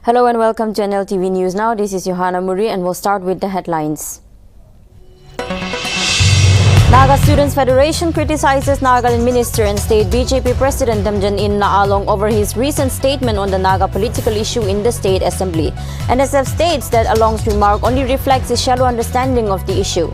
Hello and welcome to Nltv News Now. This is Johanna Muri and we'll start with the headlines. Naga Students Federation criticizes Nagaland Minister and State BJP President Damjan in Naalong over his recent statement on the Naga political issue in the State Assembly. NSF states that Along's remark only reflects his shallow understanding of the issue.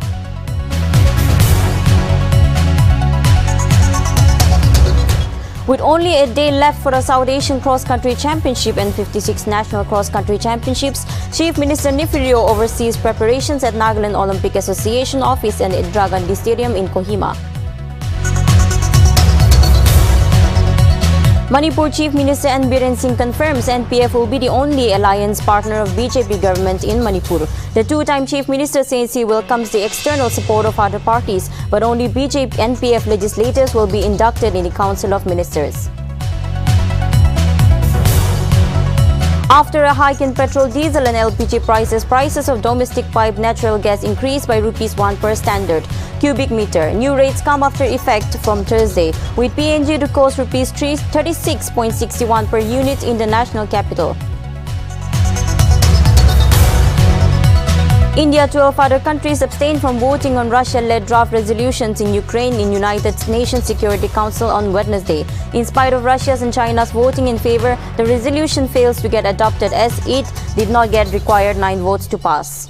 With only a day left for the South Asian Cross Country Championship and 56 National Cross Country Championships, Chief Minister Nifiryo oversees preparations at Nagaland Olympic Association office and Indira Gandhi Stadium in Kohima. Manipur Chief Minister N. Biren Singh confirms NPF will be the only alliance partner of BJP government in Manipur. The two-time Chief Minister says he welcomes the external support of other parties, but only BJP NPF legislators will be inducted in the Council of Ministers. After a hike in petrol, diesel and LPG prices of domestic piped natural gas increased by ₹1 per standard cubic meter. New rates come after effect from Thursday, with PNG to cost ₹36.61 per unit in the national capital. India, 12 other countries abstained from voting on Russia-led draft resolutions in Ukraine in United Nations Security Council on Wednesday. In spite of Russia's and China's voting in favor, the resolution fails to get adopted as it did not get required 9 votes to pass.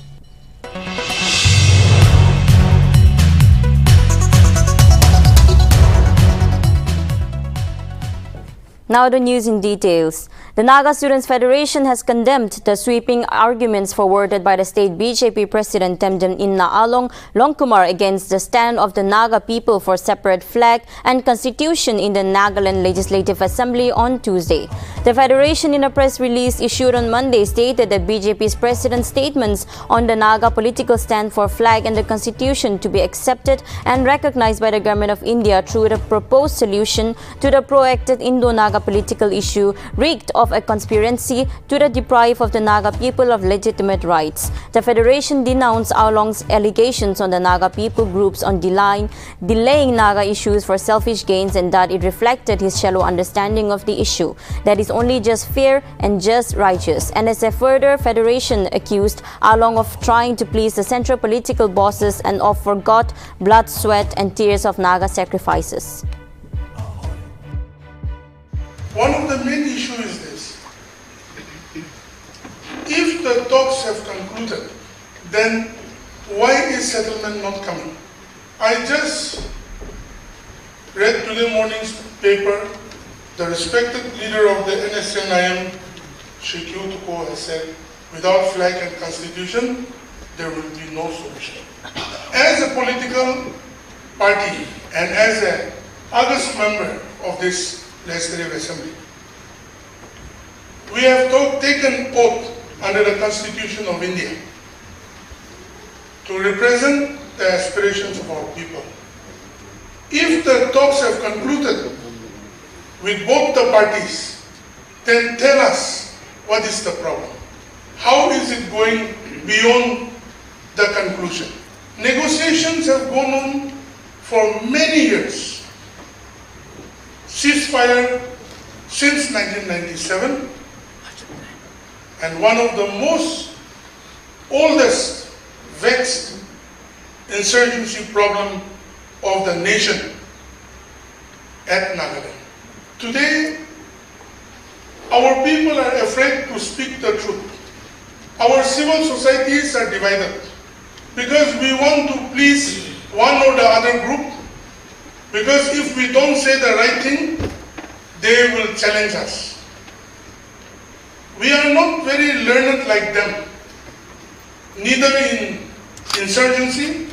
Now the news in details. The Naga Students Federation has condemned the sweeping arguments forwarded by the state BJP President Temden in Naalong Longkumar against the stand of the Naga people for separate flag and constitution in the Nagaland Legislative Assembly on Tuesday. The Federation, in a press release issued on Monday, stated that BJP's president's statements on the Naga political stand for flag and the constitution to be accepted and recognized by the government of India through the proposed solution to the proactive Indo-Naga political issue reeked of a conspiracy to deprive of the Naga people of legitimate rights. The Federation denounced Aolong's allegations on the Naga people groups on delaying Naga issues for selfish gains, and that it reflected his shallow understanding of the issue that is only just fair and just righteous. And as a further, Federation accused Aolong of trying to please the central political bosses and of forgot blood, sweat and tears of Naga sacrifices. One of the main issues is this. If the talks have concluded, then why is settlement not coming? I just read today morning's paper. The respected leader of the NSNIM, Sheikh Tuko, has said, without flag and constitution, there will be no solution. As a political party and as an august member of this Legislative Assembly, we have taken oath under the Constitution of India to represent the aspirations of our people. If the talks have concluded with both the parties, then tell us what is the problem. How is it going beyond the conclusion? Negotiations have gone on for many years. Ceasefire since 1997, and one of the most oldest vexed insurgency problem of the nation at Nagaland. Today, our people are afraid to speak the truth. Our civil societies are divided because we want to please one or the other group. Because if we don't say the right thing, they will challenge us. We are not very learned like them, neither in insurgency,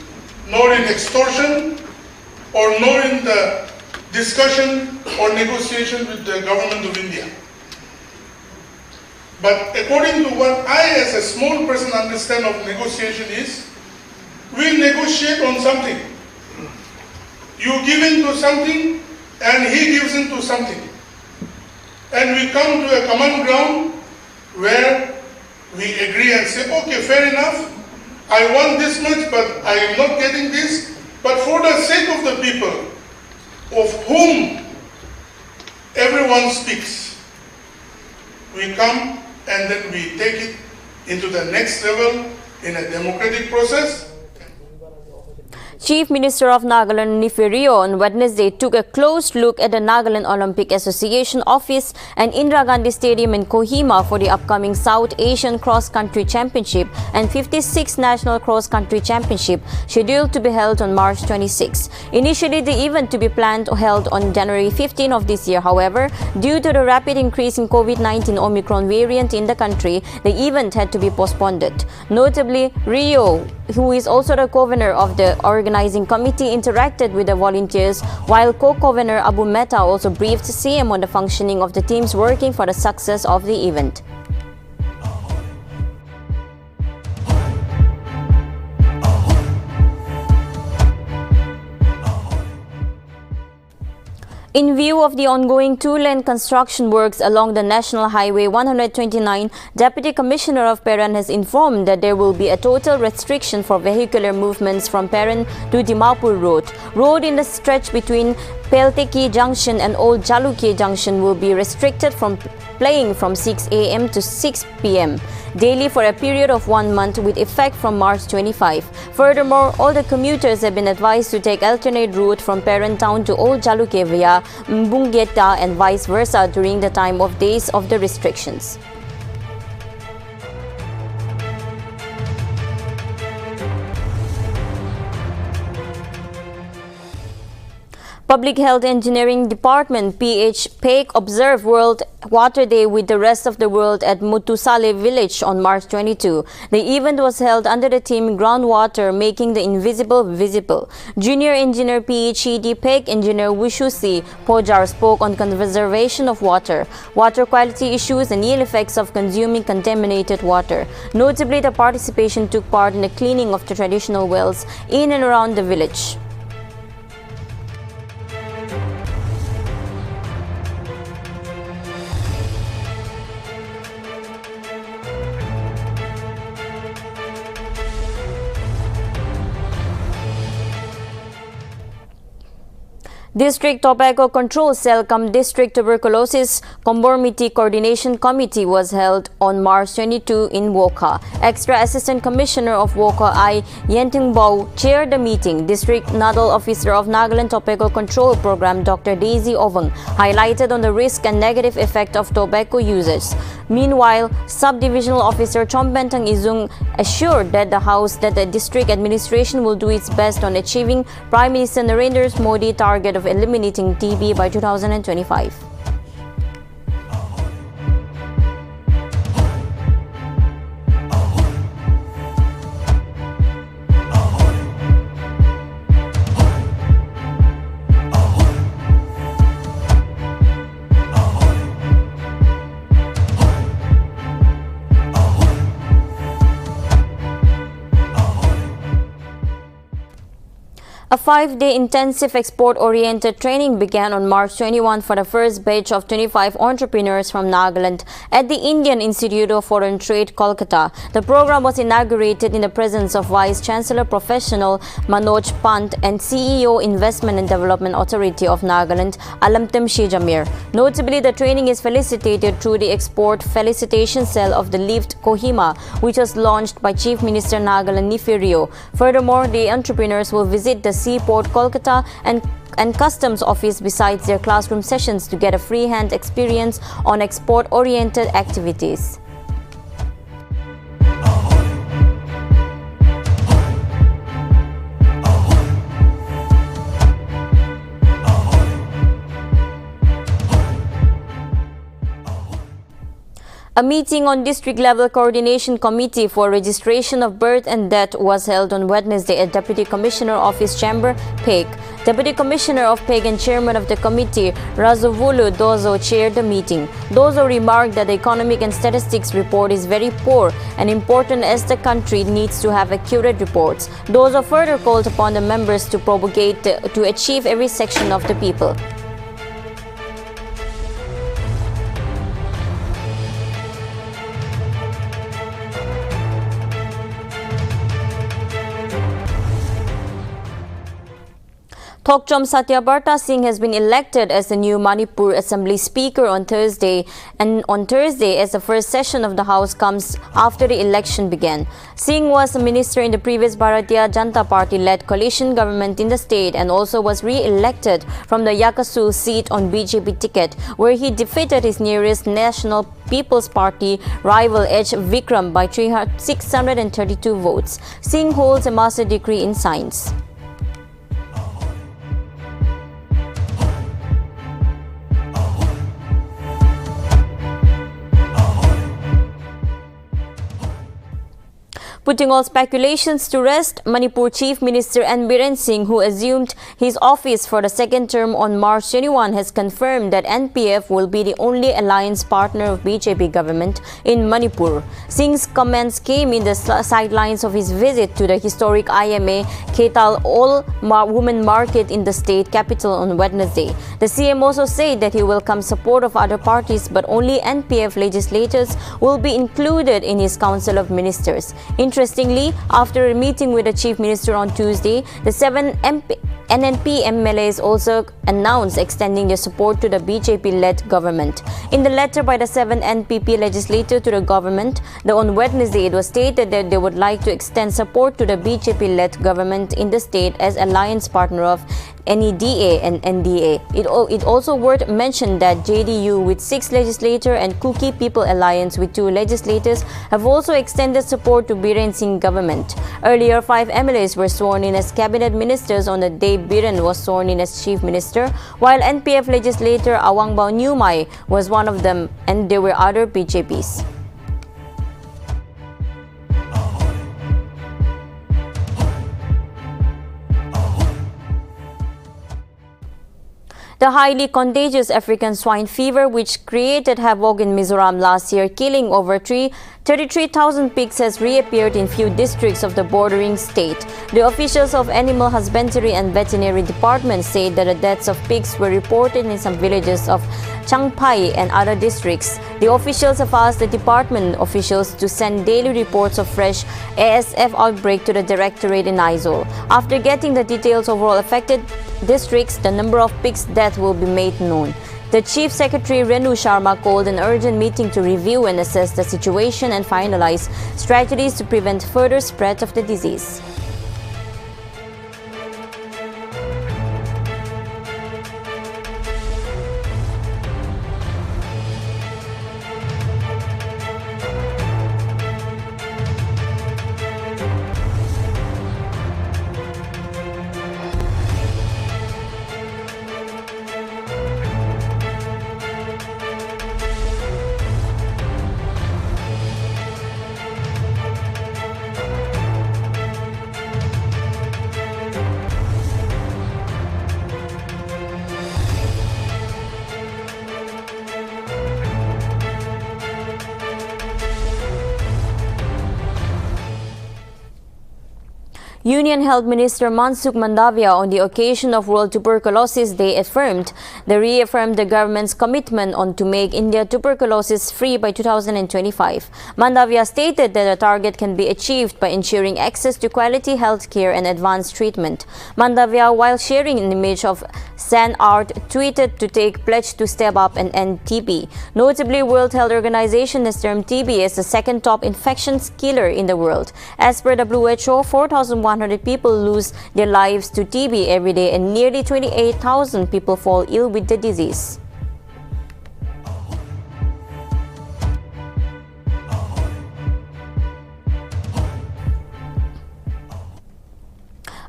nor in extortion, or nor in the discussion or negotiation with the government of India. But according to what I as a small person understand of negotiation is, we negotiate on something. You give into something and he gives into something. And we come to a common ground where we agree and say, okay, fair enough, I want this much, but I am not getting this. But for the sake of the people of whom everyone speaks, we come and then we take it into the next level in a democratic process. Chief Minister of Nagaland Nltv on Wednesday took a close look at the Nagaland Olympic Association office and Indira Gandhi Stadium in Kohima for the upcoming South Asian Cross Country Championship and 56th National Cross Country Championship scheduled to be held on March 26. Initially, the event to be planned held on January 15 of this year. However, due to the rapid increase in COVID-19 Omicron variant in the country, the event had to be postponed. Notably, Rio, who is also the governor of the organizing committee, interacted with the volunteers, while co-governor Abu Mehta also briefed CM on the functioning of the teams working for the success of the event. In view of the ongoing two-lane construction works along the National Highway 129, Deputy Commissioner of Peran has informed that there will be a total restriction for vehicular movements from Peran to Dimapur Road. Road in the stretch between Pelteki Junction and Old Jaluke Junction will be restricted from playing from 6 a.m. to 6 p.m. daily for a period of 1 month with effect from March 25. Furthermore, all the commuters have been advised to take alternate route from Peran Town to Old Jaluke via Mbungeta and vice versa during the time of days of the restrictions. Public Health Engineering Department PEC observed World Water Day with the rest of the world at Mutusale village on March 22. The event was held under the theme Groundwater, Making the Invisible Visible. Junior Engineer PhD PEC Engineer Wishusi Pojar spoke on conservation of water, water quality issues and ill effects of consuming contaminated water. Notably, the participation took part in the cleaning of the traditional wells in and around the village. District Tobacco Control Cell District Tuberculosis Conformity Coordination Committee was held on March 22 in Wokha. Extra Assistant Commissioner of Wokha I. Yentingbao chaired the meeting. District Nodal Officer of Nagaland Tobacco Control Program Dr. Daisy Ovang highlighted on the risk and negative effect of tobacco users. Meanwhile, Subdivisional Officer Chombentang Izung assured that the district administration will do its best on achieving Prime Minister Narendra Modi's target of eliminating TB by 2025. A 5-day intensive export-oriented training began on March 21 for the first batch of 25 entrepreneurs from Nagaland at the Indian Institute of Foreign Trade, Kolkata. The program was inaugurated in the presence of Vice Chancellor Professional Manoj Pant and CEO Investment and Development Authority of Nagaland, Alamtem Shijamir. Notably, the training is facilitated through the Export Felicitation Cell of the Lift Kohima, which was launched by Chief Minister Nagaland Nltv. Furthermore, the entrepreneurs will visit the Seaport Kolkata and Customs Office besides their classroom sessions to get a free-hand experience on export-oriented activities. A meeting on district-level coordination committee for registration of birth and death was held on Wednesday at Deputy Commissioner Office Chamber, PEC. Deputy Commissioner of PEC and Chairman of the committee, Razovulu Dozo, chaired the meeting. Dozo remarked that the economic and statistics report is very poor and important as the country needs to have accurate reports. Dozo further called upon the members to propagate to achieve every section of the people. Thokchom Satyabarta Singh has been elected as the new Manipur Assembly Speaker on Thursday, and on Thursday as the first session of the House comes after the election began. Singh was a minister in the previous Bharatiya Janata Party-led coalition government in the state and also was re-elected from the Yakasul seat on BJP ticket, where he defeated his nearest National People's Party rival H. Vikram by 632 votes. Singh holds a master's degree in science. Putting all speculations to rest, Manipur Chief Minister N. Biren Singh, who assumed his office for the second term on March 21, has confirmed that NPF will be the only alliance partner of BJP government in Manipur. Singh's comments came in the sidelines of his visit to the historic IMA Ketal All-Women Market in the state capital on Wednesday. The CM also said that he welcomes support of other parties, but only NPF legislators will be included in his Council of Ministers. Interestingly, after a meeting with the Chief Minister on Tuesday, the 7 NNP MLAs also announced extending their support to the BJP-led government. In the letter by the 7 NPP legislators to the government, on Wednesday, it was stated that they would like to extend support to the BJP-led government in the state as alliance partner of NEDA and NDA. It also worth mention that JDU with 6 legislators and Kuki People Alliance with 2 legislators have also extended support to Biren Singh government. Earlier, 5 MLAs were sworn in as cabinet ministers on the day Biren was sworn in as chief minister, while NPF legislator Awangbao Nyumai was one of them, and there were other BJPs. The highly contagious African swine fever, which created havoc in Mizoram last year, killing over 33,000 pigs, has reappeared in few districts of the bordering state. The officials of Animal Husbandry and Veterinary Department said that the deaths of pigs were reported in some villages of Changpai and other districts. The officials have asked the department officials to send daily reports of fresh ASF outbreak to the Directorate in Aizawl. After getting the details of all affected districts, the number of pigs' deaths will be made known. The Chief Secretary Renu Sharma called an urgent meeting to review and assess the situation and finalize strategies to prevent further spread of the disease. Union Health Minister Mansukh Mandavia, on the occasion of World Tuberculosis Day, reaffirmed the government's commitment to make India tuberculosis-free by 2025. Mandavia stated that the target can be achieved by ensuring access to quality health care and advanced treatment. Mandavia, while sharing an image of San Art, tweeted to take pledge to step up and end TB. Notably, World Health Organization has termed TB as the second top infections killer in the world. As per WHO, 4,100 people lose their lives to TB every day, and nearly 28,000 people fall ill with the disease.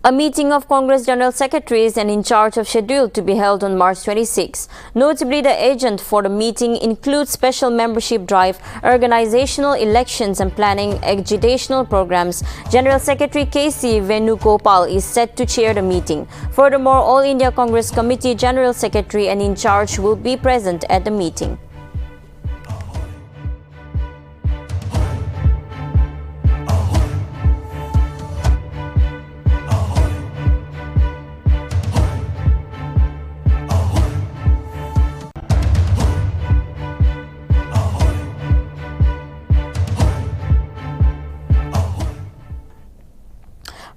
A meeting of Congress General Secretaries and in charge of scheduled to be held on March 26. Notably, the agenda for the meeting includes special membership drive, organizational elections and planning agitational programs. General Secretary K.C. Venugopal is set to chair the meeting. Furthermore, All India Congress Committee General Secretary and in charge will be present at the meeting.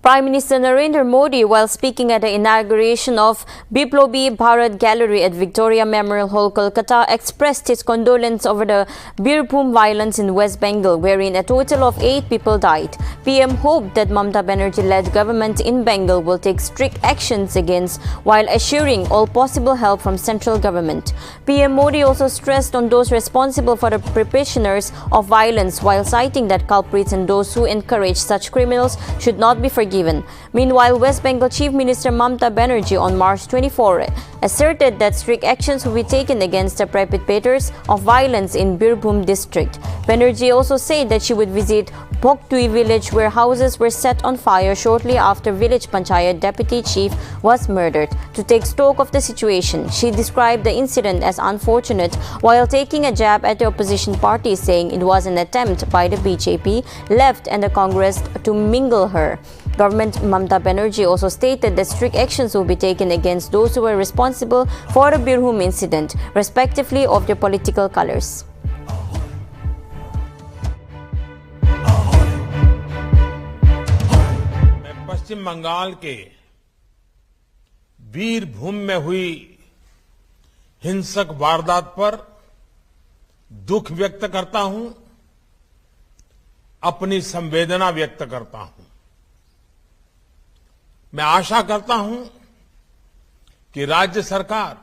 Prime Minister Narendra Modi, while speaking at the inauguration of Biplobi Bharat Gallery at Victoria Memorial Hall, Kolkata, expressed his condolence over the Birbhum violence in West Bengal, wherein a total of 8 people died. PM hoped that Mamata Banerjee-led government in Bengal will take strict actions against, while assuring all possible help from central government. PM Modi also stressed on those responsible for the perpetrators of violence, while citing that culprits and those who encourage such criminals should not be forgiven. Meanwhile, West Bengal Chief Minister Mamata Banerjee on March 24 asserted that strict actions will be taken against the perpetrators of violence in Birbhum district. Banerjee also said that she would visit Boktui village, where houses were set on fire shortly after village panchayat deputy chief was murdered, to take stock of the situation. She described the incident as unfortunate while taking a jab at the opposition party, saying it was an attempt by the BJP, left and the Congress to mingle her. Government Mamata Banerjee also stated that strict actions will be taken against those who were responsible for the Birbhum incident, respectively of their political colors. पश्चिम बंगाल के बीरभूम में हुई हिंसक वारदात पर दुख व्यक्त करता हूं, अपनी संवेदना व्यक्त करता हूं। मैं आशा करता हूं कि राज्य सरकार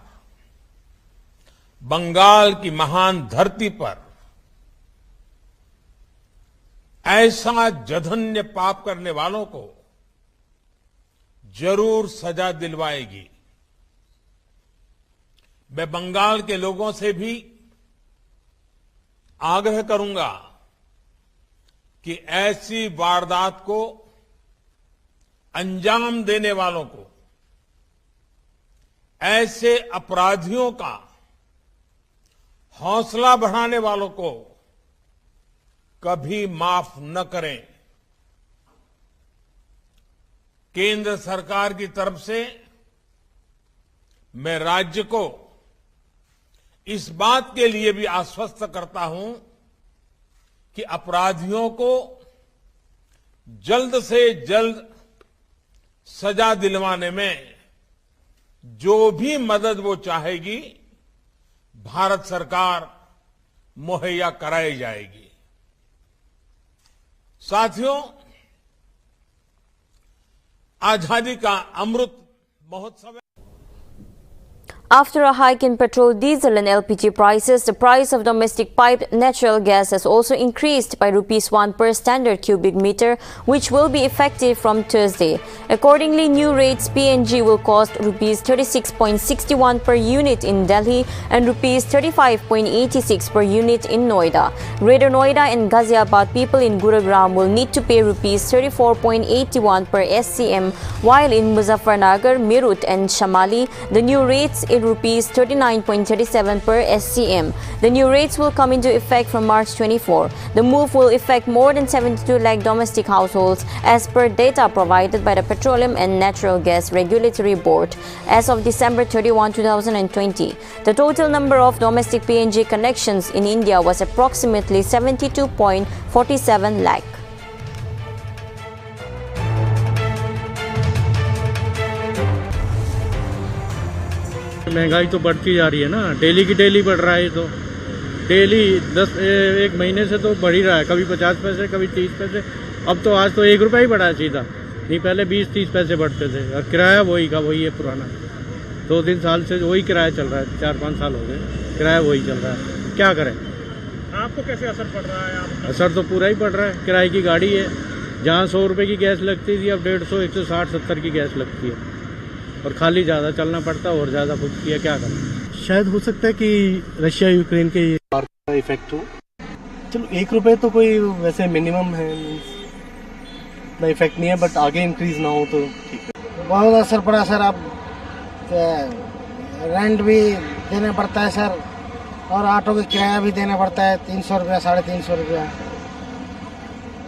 बंगाल की महान धरती पर ऐसा जघन्य पाप करने वालों को जरूर सजा दिलवाएगी। मैं बंगाल के लोगों से भी आग्रह करूंगा कि ऐसी वारदात को अंजाम देने वालों को, ऐसे अपराधियों का हौसला बढ़ाने वालों को कभी माफ न करें। केंद्र सरकार की तरफ से मैं राज्य को इस बात के लिए भी आश्वस्त करता हूं कि अपराधियों को जल्द से जल्द सजा दिलवाने में जो भी मदद वो चाहेगी, भारत सरकार मुहैया कराई जाएगी। साथियों, आजादी का Amrit Mahotsav. After a hike in petrol, diesel and LPG prices, the price of domestic piped natural gas has also increased by ₹1 per standard cubic meter, which will be effective from Thursday. Accordingly, new rates PNG will cost ₹36.61 per unit in Delhi and ₹35.86 per unit in Noida. Greater Noida and Ghaziabad people in Gurugram will need to pay ₹34.81 per SCM, while in Muzaffarnagar, Meerut and Shamali, the new rates in ₹39.37 per SCM. The new rates will come into effect from March 24. The move will affect more than 72 lakh domestic households, as per data provided by the Petroleum and Natural Gas Regulatory Board. As of December 31, 2020, the total number of domestic PNG connections in India was approximately 72.47 lakh. महंगाई तो बढ़ती जा रही है ना, daily की daily बढ़ रहा है। ये तो डेली 1 महीने से तो बढ़ ही रहा है, कभी 50 पैसे कभी 30 पैसे। अब तो आज तो ₹1 ही बढ़ा है सीधा, नहीं पहले 20-30 पैसे बढ़ते थे। और किराया वही का वही है पुराना, 2-3 साल से वही किराया चल रहा है, 4-5 साल हो गए किराया वही चल रहा है। क्या करें? आपको कैसे असर पड़ रहा है? असर तो पूरा ही पड़ रहा है। किराए की गाड़ी है, जहाँ ₹100 की गैस लगती थी अब 150, 160-170 की गैस लगती है, और खाली ज़्यादा चलना पड़ता है और ज़्यादा कुछ किया क्या करें। शायद हो सकता है कि रशिया यूक्रेन के वार का इफेक्ट हो। चलो ₹1 तो कोई वैसे मिनिमम है, इतना इफेक्ट नहीं है, बट आगे इंक्रीज ना हो तो ठीक है। बहुत असर पड़ा सर। अब रेंट भी देना पड़ता है सर, और ऑटो का किराया भी देना पड़ता है, ₹300 ₹350।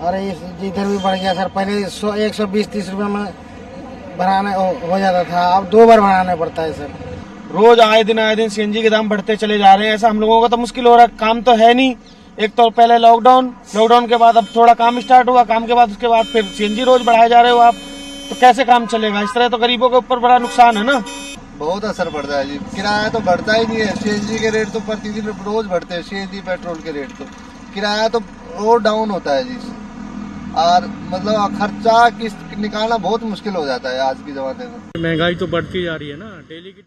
और इधर भी बढ़ गया सर। पहले 120-130 रुपये में भराना हो जाता था, अब 2 बार भराना पड़ता है सर। रोज आए दिन सीएनजी के दाम बढ़ते चले जा रहे हैं। ऐसा हम लोगों का तो मुश्किल हो रहा है, काम तो है नहीं। एक तो पहले लॉकडाउन के बाद अब थोड़ा काम स्टार्ट हुआ, काम के बाद उसके बाद फिर सीएनजी रोज बढ़ाए जा रहे हो आप। तो कैसे काम चलेगा? इस तरह तो गरीबों के ऊपर बड़ा नुकसान है ना। बहुत असर पड़ता है जी, किराया तो बढ़ता ही नहीं है। सीएनजी के रेट तो प्रतिदिन रोज बढ़ते हैं, सीएनजी पेट्रोल के रेट तो किराया तो और डाउन होता है जी। और मतलब खर्चा निकालना बहुत मुश्किल हो जाता है आज के जमाने में। महंगाई तो बढ़ती जा रही है ना। डेली की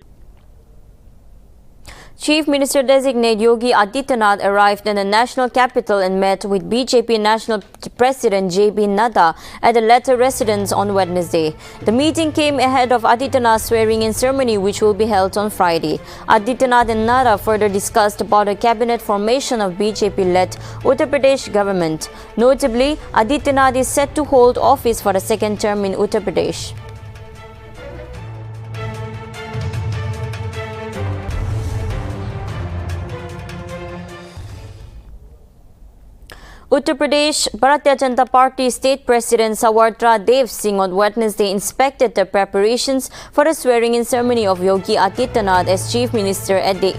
Chief Minister Designate Yogi Adityanath arrived in the national capital and met with BJP National President JB Nadda at the latter residence on Wednesday. The meeting came ahead of Adityanath's swearing-in ceremony, which will be held on Friday. Adityanath and Nadda further discussed about the cabinet formation of BJP-led Uttar Pradesh government. Notably, Adityanath is set to hold office for the second term in Uttar Pradesh. Uttar Pradesh Bharatiya Janata Party State President Sawatra Dev Singh on Wednesday inspected the preparations for the swearing-in ceremony of Yogi Adityanath as Chief Minister at the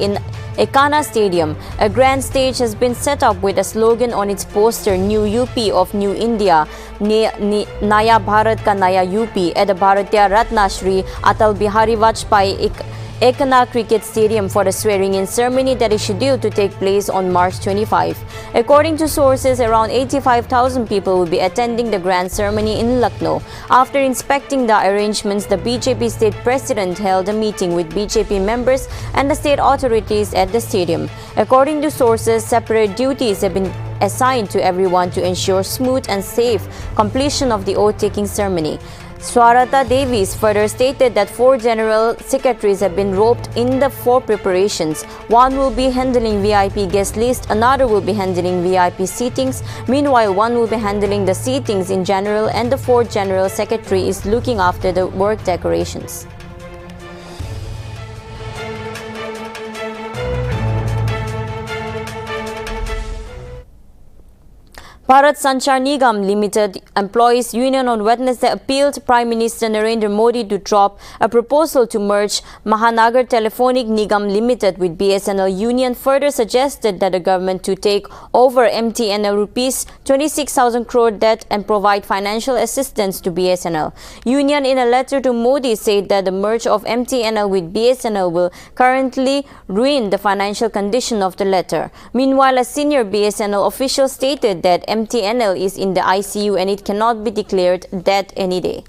Ekana Stadium. A grand stage has been set up with a slogan on its poster, New UP of New India, Naya Bharat Ka Naya UP, at the Bharatiya Ratna Shri Atal Bihari Vajpayee Ekana Cricket Stadium for the swearing-in ceremony that is scheduled to take place on March 25. According to sources, around 85,000 people will be attending the grand ceremony in Lucknow. After inspecting the arrangements, the BJP state president held a meeting with BJP members and the state authorities at the stadium. According to sources, separate duties have been assigned to everyone to ensure smooth and safe completion of the oath-taking ceremony. Swarata Davies further stated that 4 general secretaries have been roped in the 4 preparations. One will be handling VIP guest list, another will be handling VIP seatings. Meanwhile, one will be handling the seatings in general, and the 4th general secretary is looking after the work decorations. Bharat Sanchar Nigam Limited Employees Union on Wednesday appealed Prime Minister Narendra Modi to drop a proposal to merge Mahanagar Telephonic Nigam Limited with BSNL Union. Further suggested that the government to take over MTNL rupees 26,000 crore debt and provide financial assistance to BSNL. Union in a letter to Modi said that the merge of MTNL with BSNL will currently ruin the financial condition of the latter. Meanwhile, a senior BSNL official stated that MTNL is in the ICU and it cannot be declared dead any day.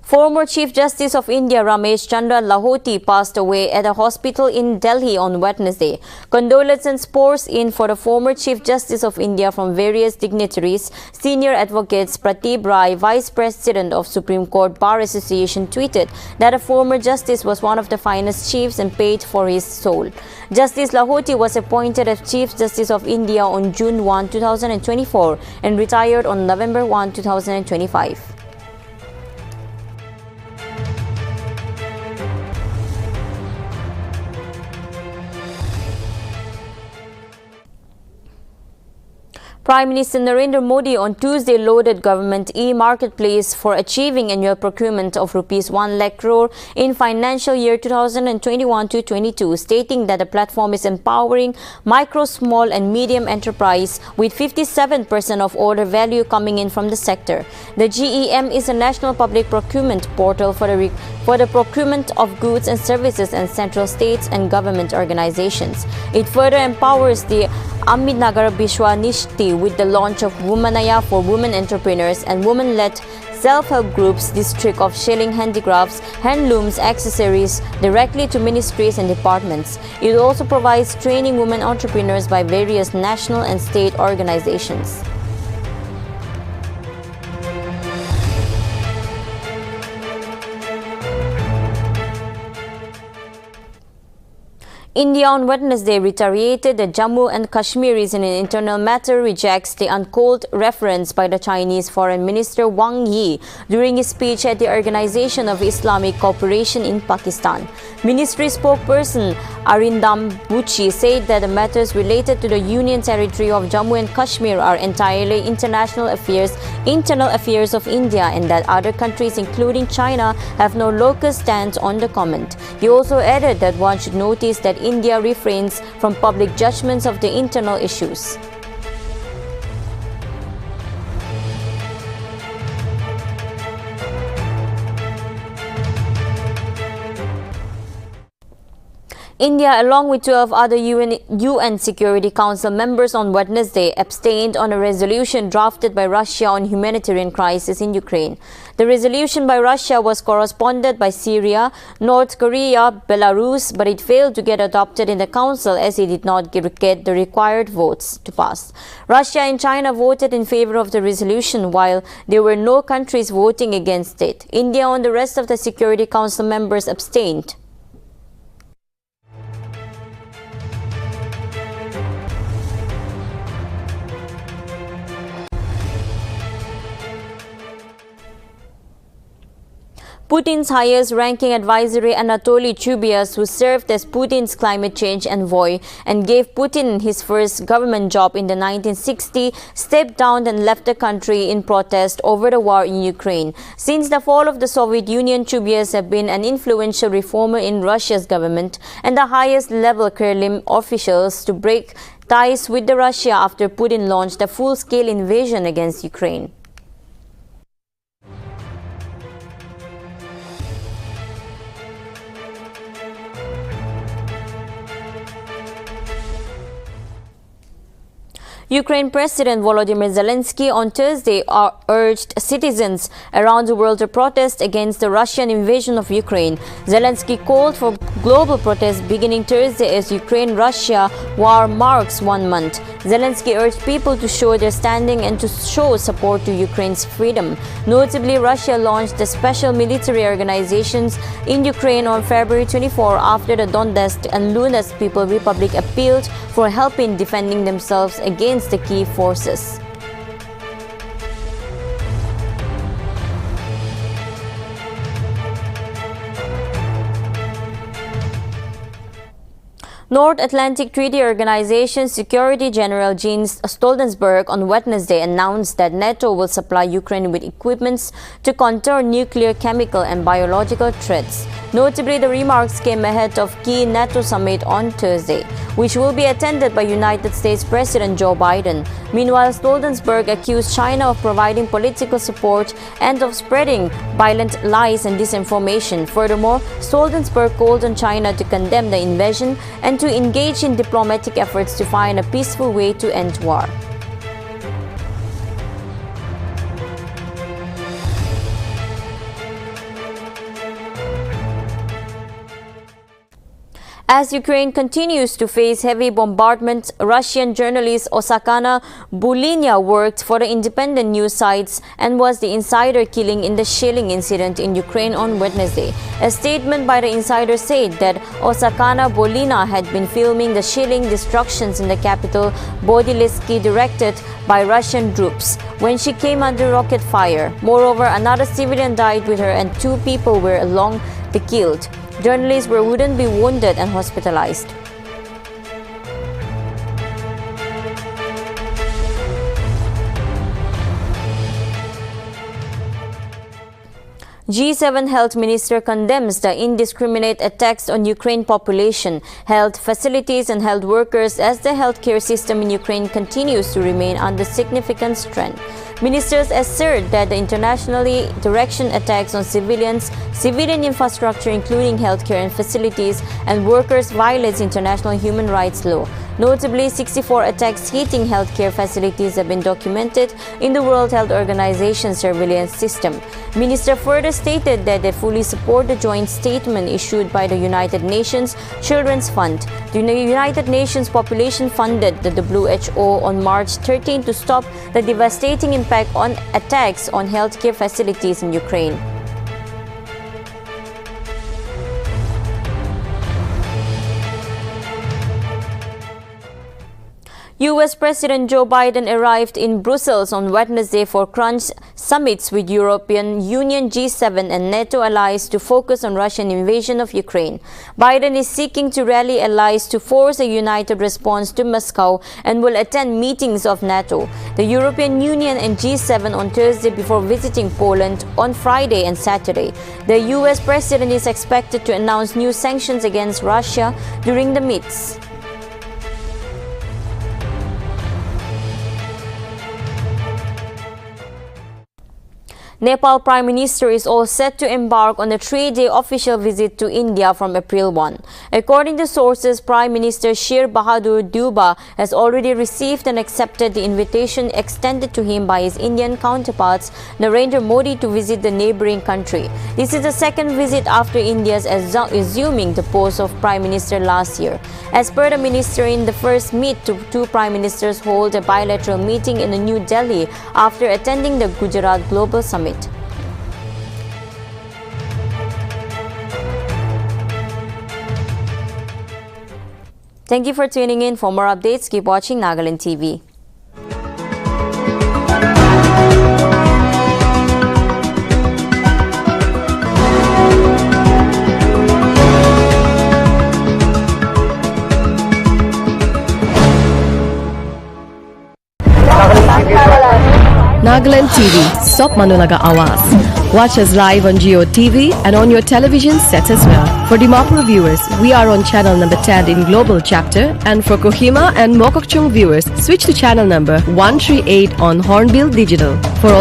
Former Chief Justice of India Ramesh Chandra Lahoti passed away at a hospital in Delhi on Wednesday. Condolences pours in for the former Chief Justice of India from various dignitaries. Senior advocates Pratib Rai, Vice President of Supreme Court Bar Association, tweeted that a former justice was one of the finest chiefs and paid for his soul. Justice Lahoti was appointed as Chief Justice of India on June 1, 2024 and retired on November 1, 2025. Prime Minister Narendra Modi on Tuesday lauded government e-marketplace for achieving annual procurement of rupees 1 lakh crore in financial year 2021-22, stating that the platform is empowering micro, small and medium enterprise with 57% of order value coming in from the sector. The GEM is a national public procurement portal for the procurement of goods and services and central states and government organizations. It further empowers the Amit Nagar Bishwa Nishti with the launch of Womanaya for women entrepreneurs and women-led self-help groups, District of Shilling Handicrafts, handlooms, accessories directly to ministries and departments. It also provides training women entrepreneurs by various national and state organizations. India on Wednesday reiterated that Jammu and Kashmir is an internal matter, rejects the uncalled reference by the Chinese Foreign Minister Wang Yi during his speech at the Organization of Islamic Cooperation in Pakistan. Ministry spokesperson Arindam Buchi said that the matters related to the Union Territory of Jammu and Kashmir are entirely internal affairs of India and that other countries including China have no local stance on the comment. He also added that one should notice that India refrains from public judgments of the internal issues. India, along with 12 other UN Security Council members on Wednesday, abstained on a resolution drafted by Russia on humanitarian crisis in Ukraine. The resolution by Russia was corresponded by Syria, North Korea, Belarus, but it failed to get adopted in the Council as it did not get the required votes to pass. Russia and China voted in favor of the resolution, while there were no countries voting against it. India and the rest of the Security Council members abstained. Putin's highest-ranking advisory Anatoly Chubayev, who served as Putin's climate change envoy and gave Putin his first government job in the 1960s, stepped down and left the country in protest over the war in Ukraine. Since the fall of the Soviet Union, Chubayev has been an influential reformer in Russia's government and the highest-level Kremlin officials to break ties with Russia after Putin launched a full-scale invasion against Ukraine. Ukraine President Volodymyr Zelensky on Thursday urged citizens around the world to protest against the Russian invasion of Ukraine. Zelensky called for global protests beginning Thursday as Ukraine-Russia war marks 1 month. Zelensky urged people to show their standing and to show support to Ukraine's freedom. Notably, Russia launched the special military organizations in Ukraine on February 24 after the Donetsk and Luhansk People's Republic appealed for help in defending themselves against the Kiev forces. North Atlantic Treaty Organization Secretary General Jens Stoltenberg on Wednesday announced that NATO will supply Ukraine with equipment to counter nuclear, chemical and biological threats. Notably, the remarks came ahead of key NATO summit on Thursday, which will be attended by United States President Joe Biden. Meanwhile, Stoltenberg accused China of providing political support and of spreading violent lies and disinformation. Furthermore, Stoltenberg called on China to condemn the invasion and to engage in diplomatic efforts to find a peaceful way to end war. As Ukraine continues to face heavy bombardment, Russian journalist Oksana Bulinia worked for the independent news sites and was the insider killing in the shelling incident in Ukraine on Wednesday. A statement by the insider said that Oksana Bulinia had been filming the shelling destructions in the capital Bodylsky directed by Russian troops when she came under rocket fire. Moreover, another civilian died with her and 2 people were along the killed. Journalists wouldn't be wounded and hospitalized. G7 health minister condemns the indiscriminate attacks on Ukraine population, health facilities and health workers as the healthcare system in Ukraine continues to remain under significant strain. Ministers assert that the internationally directed attacks on civilian infrastructure including healthcare and facilities and workers violates international human rights law. Notably, 64 attacks hitting healthcare facilities have been documented in the World Health Organization surveillance system. Minister further stated that they fully support the joint statement issued by the United Nations Children's Fund. The United Nations Population funded the WHO on March 13 to stop the devastating impact on attacks on healthcare facilities in Ukraine. U.S. President Joe Biden arrived in Brussels on Wednesday for crunch summits with European Union, G7 and NATO allies to focus on Russian invasion of Ukraine. Biden is seeking to rally allies to force a united response to Moscow and will attend meetings of NATO, the European Union and G7 on Thursday before visiting Poland on Friday and Saturday. The U.S. President is expected to announce new sanctions against Russia during the meets. Nepal Prime Minister is all set to embark on a 3-day official visit to India from April 1. According to sources, Prime Minister Shir Bahadur Deuba has already received and accepted the invitation extended to him by his Indian counterparts Narendra Modi to visit the neighbouring country. This is the second visit after India's assuming the post of Prime Minister last year. As per the minister, in the first meet, two Prime Ministers hold a bilateral meeting in New Delhi after attending the Gujarat Global Summit. Thank you for tuning in. For more updates, keep watching Nagaland TV. Nagaland TV, Stop Manulaga Awas. Watch us live on Jio TV and on your television sets as well. For Dimapur viewers, we are on channel number 10 in Global Chapter, and for Kohima and Mokokchung viewers, switch to channel number 138 on Hornbill Digital. For all